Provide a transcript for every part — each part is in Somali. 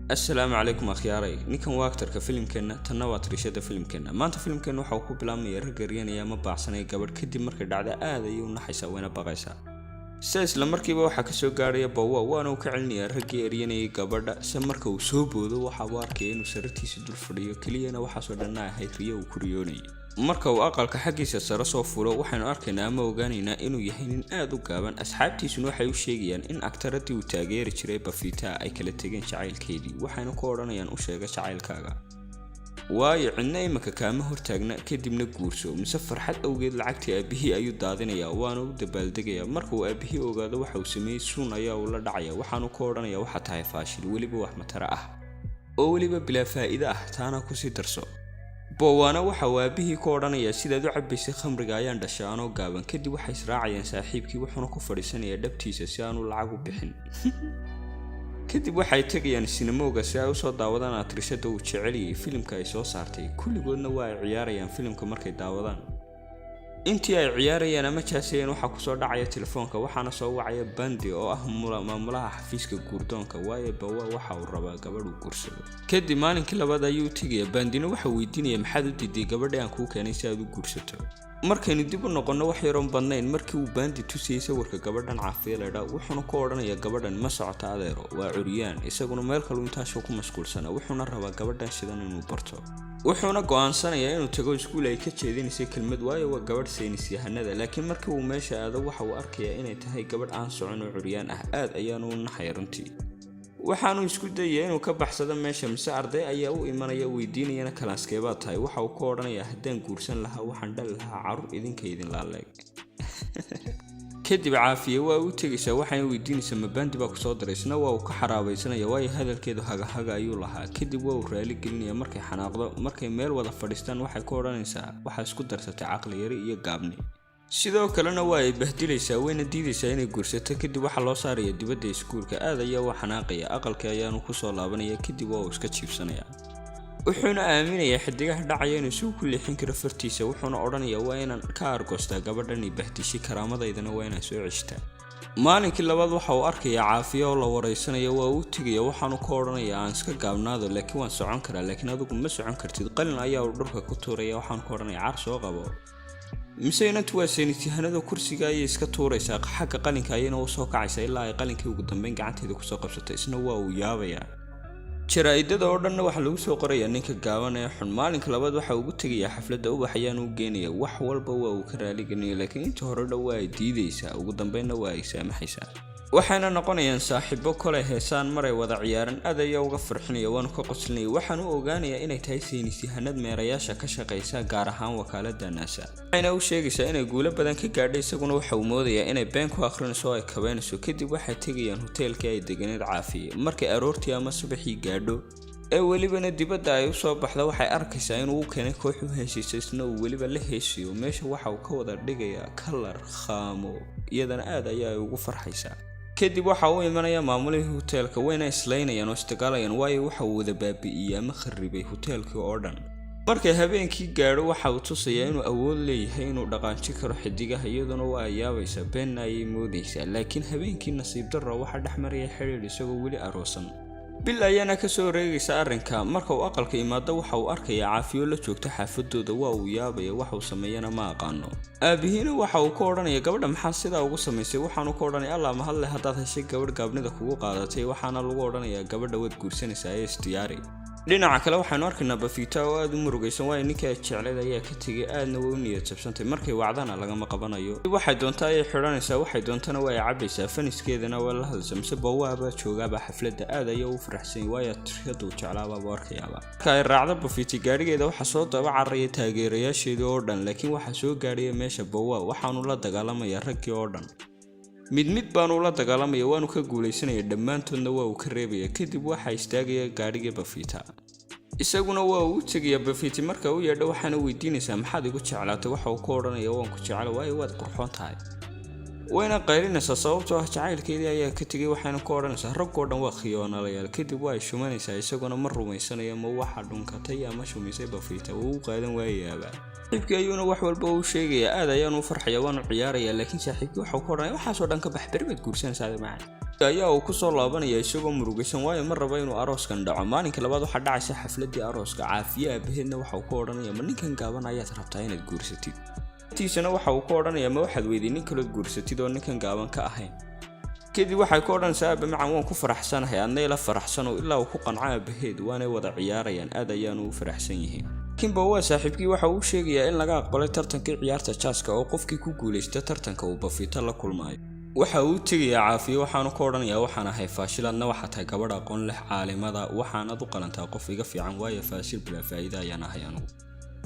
السلام عليكم أخياري نيكن واكترka filimkeena tanna waa tirishada filimkeena maanta filimkeena waxa uu ku bilaabmaya ragariyanaya ma baaqsanay gabadh kadib markay dhacdo aad ay u naxaysa wayna baqaysaa isla markiiba waxa ka soo gaaraya Bowa waana uu ka celinaya ragii eriyanay gabadha se marka uu soo boodo waxa uu arkay inuu saratiisa dul fadhiyo kaliyana waxa soo dhanaa hayriyo uu kuriyoonay marka uu aqalka xaqiisa sare soo fulo waxaanu arkaynaa ama ogaanaynaa inuu yahay nin aad u gaaban asxaabtiisuna waxay u sheegayaan in aktaradii uu taageeri jiray Bafita ay kala tageen jacaylkeedii waxaanu ku oranayaan u sheega jacaylkaaga waayo cidna imaka kaama hortaagna kadibna guurso mise farxad awgeed lacagtii aabihii ayuu daadinaya waana u dabaaldegaya marka uu aabihii ogaado waxa uu sameeyay suun ayaa uu la dhacaya waxaanu ku oranayaa waxa tahay faashil waliba wax matara ah oo waliba bila faa'iido ah taana ku sii darso Bowana waxa uu aabihii ku oranaya sidaad u cabaysay khamriga ayaan dhashay anoo gaaban kadib waxay israacayaan saaxiibkii wuxuuna ku fadhiisanayaa dhabtiisa si aanu lacag u bixin kadib waxay tagayaan sinamooga si ay u soo daawadaan atrishada uu jeceliyay filimka ay soo saartay kulligoodna waa ay ciyaarayaan filimka markay daawadaan intii ay ciyaarayaan ama jaasayeen waxa ku soo dhacaya telefoonka waxaana soo wacaya Bandi oo ah maamulaha xafiiska guurdoonka waayo Bowa waxa uu rabaa gabadh uu guursado kadib maalinkii labaad ayuu tagay Bandina waxa weydiinaya maxaad u diiday gabadha aan ku keenay si aad u guursato markaynu dib u noqono wax yar oo badnayn markii uu Bandi tusiyay sawirka gabadhan caafileeda wuxuuna ku oranayaa gabadhan ma socota adeero waa curiyaan isaguna meel kale intaas ku mashquulsana wuxuuna rabaa gabadhan sidan inuu barto wuxuuna go'aansanayaa inuu tago iskuul ay ka jeedinayso kelmad waayo waa gabadh saynis yahanada laakiin markii uu meesha aado waxa uu arkayaa inay tahay gabadh aan socon oo curiyaan ah aad ayaanu u naxay runtii waxaanu isku dayay inuu ka baxsado meesha mise arday ayaa u imanaya weydiinayana kalaaskeeba tahay waxa uu ku oranayaa haddaan guursan lahaa waxaan dhal lahaa carruur idinka idin laaleeg kadib caafiye waa uu tagaysaa waxay weydiinaysaa ma Bandi baa ku soo daraysna waa uu ka xaraabaysanaya waayo hadalkeedu haga ayuu lahaa kadib waa uu raali gelinaya markay xanaaqdo markay meel wada fadhiistaan waxay ku oranaysaa waxa isku darsatay caqli yari iyo gaabni sidoo kalena waa ay bahdilaysaa wayna diidaysaa inay guursato kadib waxa loo saaraya dibadda iskuulka aad ayaa u xanaaqaya aqalka ayaanu ku soo laabanaya kadib waa uu iska jiibsanaya wuxuuna aaminayaa xidigaha dhacaya inuu soo ku leexin karo fartiisa wuxuuna oranayaa waa inaan ka argostaa gabadhan ay bahdishi karaamadaydana waa inaan soo ceshtaa maalinkii labaad waxa uu arkayaa caafiyo oo la wareysanayo waa uu tagaya waxaanu ku oranayaa aan iska gaabnaado laakiin waan socon karaa laakiin adigu ma socon kartid qalin ayaa uu dhulka ku tuuraya waxaan ku oranayaa car soo qabo misaynaantu waa saynisyahanada kursiga ayay iska tuuraysaa xagga qalinka ayayna u soo kacaysaa ilaa ay qalinkii ugu dambeyn gacanteeda ku soo qabsato isna waa uu yaabayaa jaraa'idada oo dhanna waxa lagu soo qorayaa ninka gaaban ee xun maalinka labaad waxa uu tagayaa xafladda ubax ayaan u geenaya wax walba waa uu ka raali gelinaya laakiin inta hore waa ay diidaysaa ugu dambeynna waa ay saamaxaysaa waxayna noqonayaan saaxiibo kale heesaan maray wada ciyaaran aad ayaa uga farxinaya waanu ka qoslinaya waxaan u ogaanayaa inay tahay saynisyahanad meerayaasha ka shaqaysa gaar ahaan wakaaladda NASA waxayna u sheegaysaa inay guulo badan ka gaadhay isaguna waxa uu moodayaa inay been ku akhrinayso oo ay kabeynayso kadib waxay tagayaan hoteelkii ay deganeed caafiye markay aroortii ama subaxii gaadho ee welibana dibadda ay u soo baxda waxay arkaysaa inuu u keenay koox u heesaysa isna uu weliba la heesiyo meesha waxa uu ka wada dhigayaa kalar khaamo iyadana aad ayaa ay ugu farxaysaa kadib waxa uu imanaya maamulihii hoteelka wayna islaynayaan oo isdagaalayaan waayo waxa uu wada baabi'iyay ama kharibay hoteelkii oo dhan markay habeenkii gaadho waxa uu tusayaa inuu awood leeyahay inuu dhaqaanji karo xidigaha iyaduna waa yaabaysaa beenna ayay moodaysaa laakiin habeenkii nasiib darro waxa dhex maraya xiriir isagoo weli aroosan bil ayaana ka soo reegaysa arrinka marka uu aqalka imaado waxa uu arkayaa caafiyo la joogta xaafadooda waa uu yaabaya waxa uu sameeyana ma aqaano aabihiina waxa uu ka oranayaa gabadha maxaa sidaa ugu samaysay waxaanu ka oranayaa alla ma hadle haddaad heshay gabadh gaabnida kugu qaadatay waxaana lagu oranayaa gabadha wad guursanaysaa ee istiyaari dhinaca kale waxaanu arkaynaa Bafita oo aad u murugaysan waayo ninka jecleed ayaa ka tagay aadna waa u niyad jabsantay markay wacdana lagama qabanayo waxay doontaa ay xiranaysaa waxay doontana waa ay cabaysaa faniskeedana waa la hadlaysaa mise Bowa joogaaba xafladda aad ayaa u faraxsan waayo tiriyadu jeclaaba arkayaaba marka ay raacdo Bafita gaarigeeda waxa soo daba cararaya taageerayaasheeda oo dhan laakiin waxa soo gaaraya meesha Bowa waxaanu la dagaalamayaa raggii oo dhan mid baanu la dagaalamaya waanu ka guuleysanaya dhammaantoodna waa uu ka reebaya kadib waxa istaagaya gaariga Bafita isaguna waa uu tagaya Bafita marka uu yeedho waxaana weydiinaysaa maxaad igu jeclaatay waxa uu ka oranayaa waan ku jecel waayo waad qurxoon tahay wayna qaylinaysaa sababtoo ah jacaylkeedii ayaa ka tagay waxaana ku oranaysaa rag oo dhan waa khiyaanalayaal kadib waa ay shumanaysaa isaguna ma rumaysanaya ma waxa dhunkatay ama shumisay Bafita uu qaadan waayaaba saaxiibkii ayuuna wax walba uu sheegaya aad ayaanu farxaya waanu ciyaaraya laakiin saaxiibkii waxa uu ka oranayaa waxaas oo dhan ka bax bari baad guursanaysaa macaan ayaa uu ku soo laabanaya isagoo murugaysan waayo ma rabo inuu arooskan dhaco. maalinka labaad waxaa dhacaysa xafladii arooska. Caafiye aabaheedna waxa uu ku odhanayaa ma ninkan gaaban ayaad rabtaa inaad guursatid. intiisana waxa uu ku odhanayaa ma waxaad weydiin nin kale guursatid oo ninkan gaaban ka ahayn. kadib waxay ku odhanaysaa aaba macaan waan ku faraxsanahay adna ila faraxsano ilaa uu ku qanco aabaheed waanay wada ciyaarayaan aad ayaanu u faraxsan yihiin. laakiin Bowa saaxiibkii waxa uu sheegayaa in laga aqbalay tartankii ciyaarta jaaska oo qofkii ku guulaysta tartanka uu Buffett la kulmaayo. waxa uu tagayaa Caafiye waxaanu ku odhanayaa waxaan ahay faashil adna waxa tahay gabadh aqoon leh caalimada waxaanad u qalantaa qof iga fiican waayo faashil bila faa'iido ayaan ahay anigu.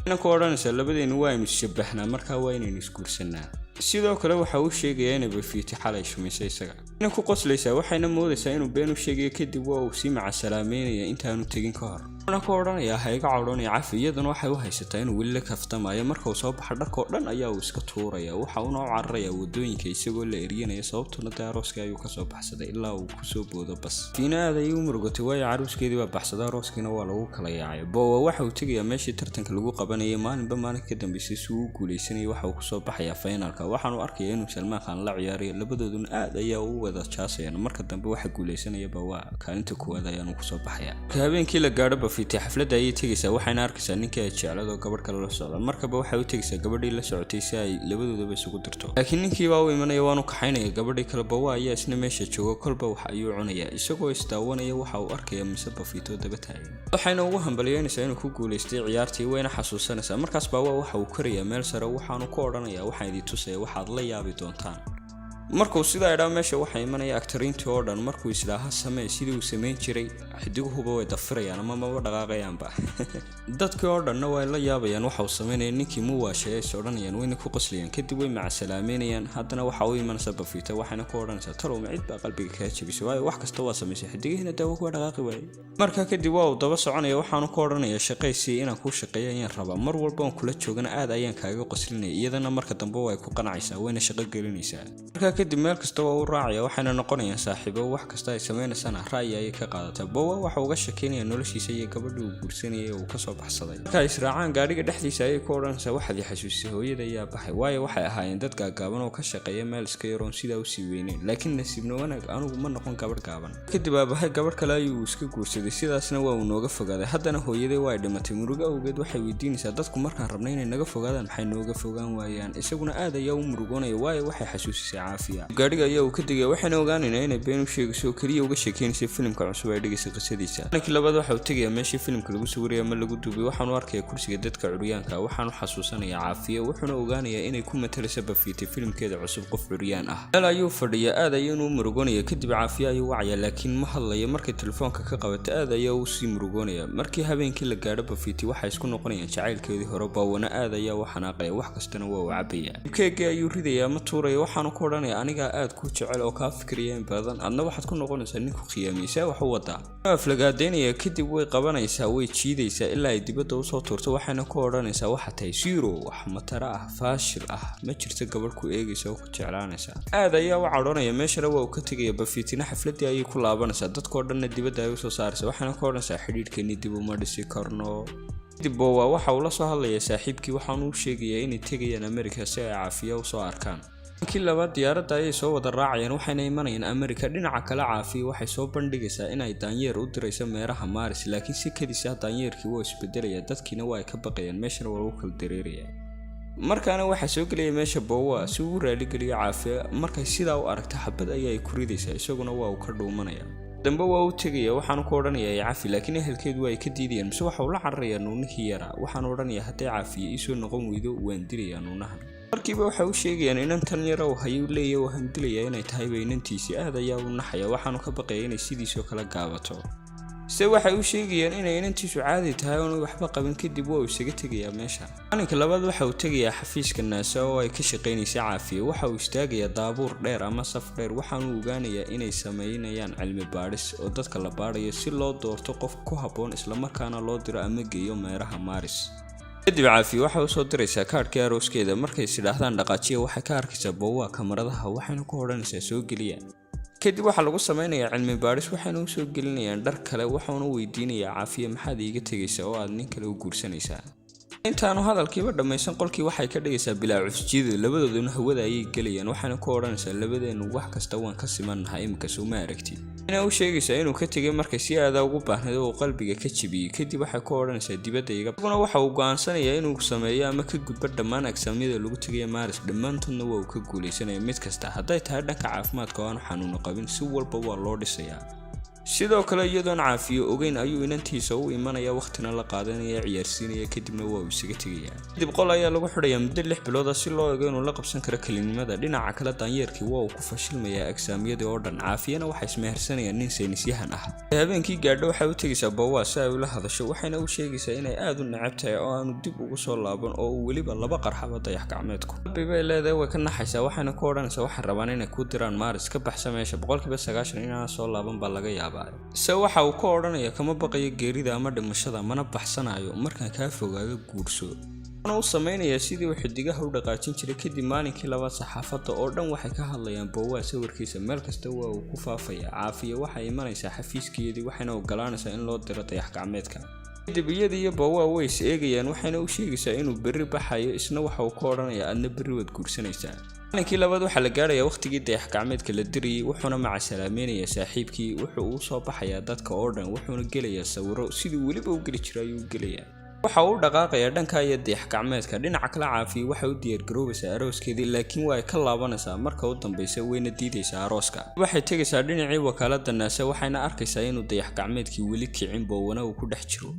inanku odhanaysa labadeenu waa is shabahnaa markaa waa inaynu isguursanaa. sidoo kale waxa uu sheegayaa in Buffett xalay shumisay isaga. inanku qoslaysaa waxayna moodaysaa inuu been u sheegayo kadib waa uu sii macasalaameynaya intaanu tegin ka hor. inanku odhanayaa ha iga cawdhanaya Caafiye iyaduna waxay u haysataa inuu weli la kaftamayo marka uu soo baxo dharkoo dhan ayaa uu iska tuuraya waxa uu noo cararayaa wadooyinka isagoo la eryanaya sababtuna arooska ayuu ka soo baxsaday ilaa uu ku soo boodo bas. Fiina aad ayuu u murugatay waayo caruuskeedii baa baxsaday arooskiina waa lagu kala yaacay. Bowa waxa uu tagayaa meeshii tartanka lagu qabanayay maalinba maalinka ka dambeysay si uu guuleysanayay waxa uu ku soo baxayaa finalka waxaanu arkayaa inuu Salmaan Khan la ciyaarayo labadooduna aad ayaa u wada jaasayaan marka dambe waxa guuleysanaya Bowa kaalinta koowaad ayaanu ku soo baxayaa. habeenkii la gaadho Buffett xafladda ayay tagaysaa waxayna arkaysaa ninkii ay jeclado gabadh kale la socda markaba waxa uu tagaysaa gabadhii la socotay si ay labadoodaba isugu dirto. laakiin ninkii baa u imanaya waanu kaxaynaya gabadhii kale Bowa ayaa isna meesha jooga kolba wax ayuu cunayaa isagoo istaawanaya waxa uu arkayaa mise Buffett oo daba taagan. waxayna ugu hambalyeynaysaa inuu ku guuleystay ciyaartii wayna xasuusanaysaa markaas Bowa waxa uu karayaa meel sare waxaanu ku odhanayaa waxaan idin tusaya waxaad la yaabi doontaan. markuu sidaa idhaa meesha waxa imanaya actoriintii oo dhan markuu islaaha samee sidii uu sameyn jiray xidiguhuba way dafirayaan ama maba dhaqaaqayaanba. dadkii oo dhanna way la yaabayaan waxa uu sameynaya ninkii muwaashay ay odhanayaan wayna ku qoslayaan kadib way macasalaameynayaan haddana waxa uu imanaysa Buffett waxayna ku odhanaysaa talow cid baa qalbiga kaga jabisay waayo wax kasta waa samaysay xidigihiina daawo ku dhaqaaqi waayay. markaa kadib waa uu daba soconaya waxaanu ku odhanayaa shaqaysii inaan kuu shaqeeyo ayaan rabaa mar walba aan kula joogana aad ayaan kaaga qoslinaya iyadana marka dambe way ku qanacaysaa wayna shaqo gelinaysaa. markaa kadib meel kasta waa uu raacaya waxayna noqonayaan saaxiibo wax kasta ay sameynaysaana ra'yi ayay ka qaadataa. Bowa waxa uu uga sheekeynaya noloshiisa iyo gabadhii uu guursanayay oo ka soo baxsaday. marka israacaan gaadhiga dhexdiisa ayay ku odhanaysaa waxaad i xasuusisay hooyada ayaa baxay waayo waxay ahaayeen dad gaagaaban oo ka shaqeeya meel iska yaroon sidaa u sii weyneyn laakiin nasiibna wanaag anigu ma noqon gabadh gaaban. kadib aabahay gabadh kale ayuu iska guursaday sidaasna waa uu nooga fogaaday haddana hooyaday waa dhimatay murugo awgeed waxay weydiinaysaa dadku markaan rabnay inay naga fogaadaan maxay nooga fogaan waayaan isaguna aad ayaa u murugoonaya waayo waxay xasuusisay Caafiye. gaadhiga ayaa uu ka digay waxayna ogaanaynaa inay been u sheegayso kaliya uga sheekeynaysa filimka cusub ay dhigaysay qisadiisa. ninkii labaad waxa uu tagayaa meeshii filimka lagu sawirayay ama lagu duubay waxaanu arkayaa kursiga dadka curyaanka waxaanu xasuusanayaa Caafiye wuxuuna ogaanayaa inay ku matalayso Buffett filimkeeda cusub qof curyaan ah. meel ayuu fadhiyaa aad ayuu u murugoonaya kadib Caafiye ayuu wacaya laakiin ma hadlayo markay telefoonka ka qabatay aad ayaa uu sii murugoonaya. markii habeenkii la gaadho Buffett waxay isku noqonayaan jacaylkeedii hore Bowana aad ayaa u xanaaqaya wax kastana waa uu cabaya. keega ayuu ridayaa ma tuuraya waxaanu ku odhanayaa aniga aad ku jecel oo ka fikiriyeen badan adna waxaad ku noqonaysaa ninku khiyaameysa wax u wadaa. aflagaadeynaya kadib way qabanaysaa way jiidaysaa ilaa ay dibadda u soo tuurto waxayna ku odhanaysaa waxa tahay zero wax matara ah faashil ah ma jirto gabadh ku eegaysa oo ku jeclaanaysa. aad ayaa u cadhoonaya meeshana waa uu ka tegaya Buffettina xafladii ayay ku laabanaysaa dadkoo dhanna dibadda ay u soo saaraysa waxayna ku odhanaysaa xidhiidhkeennii dib uma dhisi karno. kadib Bowa waxa uu la soo hadlayaa saaxiibkii waxaanu u sheegayaa inay tegayaan Amerika si ay Caafiye u soo arkaan. kii labaad diyaaradda ayay soo wada raacayaan waxayna imanayaan Amerika dhinaca kale Caafiye waxay soo bandhigaysaa inay daanyeer u dirayso meeraha Maaris laakiin si kadisa daanyeerkii waa isbedelaya dadkiina waa ka baqayaan meeshana waa lagu kala dareeraya. markaana waxa soo galaya meesha Bowa si uu raali geliyo Caafiye markay sidaa u aragto xabad ayay ku ridaysaa isaguna waa uu ka dhuumanaya. dambe waa uu tagaya waxaanu ku odhanayaa Caafi laakiin ehelkeedu way ka diidayaan mise waxa uu la cararayaa nuunihii yaraa waxaanu odhanayaa hadday Caafiye isoo noqon weydo waan dilayaa nuunahan. markiiba waxa uu sheegayaan inan tan yar oo hayu leeyahay oo handilaya inay tahay weynantiisii aad ayaa u naxaya waxaanu ka baqayaa inay sidiisoo kala gaabato. se waxay u sheegayaan inay inantiisu caadi tahay oo waxba qabin kadib waa uu isaga tegayaa meesha. maalinka labaad waxa uu tagayaa xafiiska NASA oo ay ka shaqeynaysa Caafiye waxa uu istaagayaa daabuur dheer ama saf dheer waxaanu ogaanayaa inay sameynayaan cilmi baadhis oo dadka la baadhayo si loo doorto qof ku habboon isla markaana loo diro ama geeyo meeraha Maaris. kadib Caafiye waxa uu soo diraysaa kaarkii arooskeeda markay sidaahdaan dhaqaajiya waxay ka arkaysaa Bowa kamaradaha waxayna ku odhanaysaa soo geliya. kadib waxa lagu sameynayaa cilmi baadhis waxayna u soo gelinayaan dhar kale waxaanu weydiinayaa Caafiye maxaad iiga tegaysaa oo aad nin kale u guursanaysaa. intaanu hadalkiiba dhammaysan qolkii waxay ka dhigaysaa bilaa cusjida labadooduna hawada ayay gelayaan waxaana ku odhanaysaa labadeenu wax kasta waan ka simannahay iminka suma aragtid inay u sheegaysaa inuu ka tegay markay si aada ugu baahnayd oo qalbiga ka jibiyey kadib waxay ku odhanaysaa dibadda isaguna waxa uu go'aansanayaa inuu sameeyo ama ka gudbo dhammaan agsaamyada lagu tegay Maaris dhammaantoodna waa uu ka guuleysanayaa mid kasta hadday tahay dhanka caafimaadka oo aan xanuun qabin si walba waa loo dhisayaa sidoo kale iyadoon caafiyo ogeyn ayuu inantiisa u imanaya waqtina la qaadanaya ciyaarsiinaya kadibna waa uu isaga tagayaa kadib qol ayaa lagu xidhayaa muddo 6 bilood si loo eego inuu la qabsan karo kalinimada dhinaca kale daanyeerkii waa uu ku fashilmayaa agsaamyadii oo dhan caafiyana waxay ismehersanayaan nin saynisyahan ah habeenkii gaadho waxay u tagaysaa Bawaa si ay ula hadasho waxayna u sheegaysaa inay aad u necab tahay oo aanu dib ugu soo laaban oo uu weliba laba qarxaba dayax gacmeedku bay leedahay way ka naxaysaa waxayna ku odhanaysaa waxaan rabaan inay ku diraan Maaris ka baxsa meesha 90% inaan soo laaban baa laga yaabaa se waxa uu ka odhanaya kama baqayo geerida ama dhimashada mana baxsanayo markaan kaa fogaado guurso ana u sameynaya sidii uu xidigaha u dhaqaajin jiray kadib maalinkii labaad saxaafadda oo dhan waxay ka hadlayaan Bawaa sawirkiisa meel kasta waa uu ku faafaya caafiya waxay imanaysaa xafiiskeedii waxayna ogolaanaysaa in loo diro dayax gacmeedka kadib iyadii Bawaa way is eegayaan waxayna u sheegaysaa inuu berri baxayo isna waxa uu ka odhanaya adna berri wad guursanaysaa maalintii labaad waxa la gaarayaa waqtigii dayax gacmeedka la diriyay wuxuuna maca salaameynaya saaxiibkii wuxuu u soo baxayaa dadka oo dhan wuxuuna gelayaa sawiro sidii weliba u geli jiray ayuu gelayaa waxa uu dhaqaaqayaa dhanka iyo dayax gacmeedka dhinaca kale caafiya waxa uu diyaar garoobaysaa arooskeedii laakiin waa ay ka laabanaysaa marka u dambaysa wayna diidaysaa arooska waxay tegaysaa dhinacii wakaaladda naasa waxayna arkaysaa inuu dayax gacmeedkii weli kicin boowana uu ku dhex jiro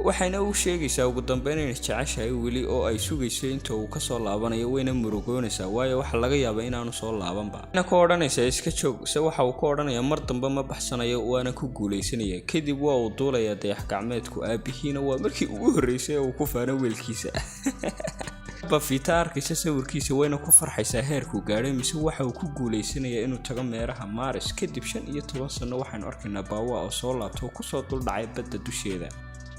waxayna u sheegaysaa ugu dambeyn inay jeceshahay weli oo ay sugayso inta uu ka soo laabanayo wayna murugoonaysaa waayo waxa laga yaabaa inaanu soo laabanba ina ku odhanaysaa iska joog se waxa uu ka odhanayaa mar dambe ma baxsanayo waana ku guulaysanaya kadib waa uu duulayaa dayax gacmeedku aabihiina waa markii ugu horreysay uu ku faano weelkiisa Bafita arkaysa sawirkiisa wayna ku farxaysaa heerku gaadhay mise waxa uu ku guuleysanayaa inuu tago meeraha Maaris kadib 15 sano waxaan arkaynaa Bawaa oo soo laabto ku soo dul dhacay badda dusheeda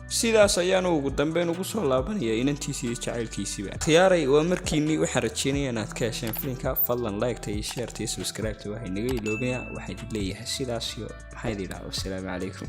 sidaas ayaanu ugu dambeyn ugu soo laabanaya inantiisa iyo jacaylkiisiba khiyaaray waa markiini waxaan rajeynayaa inaad ka hesheen filimka fadlan like iyo share iyo subscribe waxay naga iloobayaan waxay leeyahay sidaas iyo maxay diidaa wassalaamu calaykum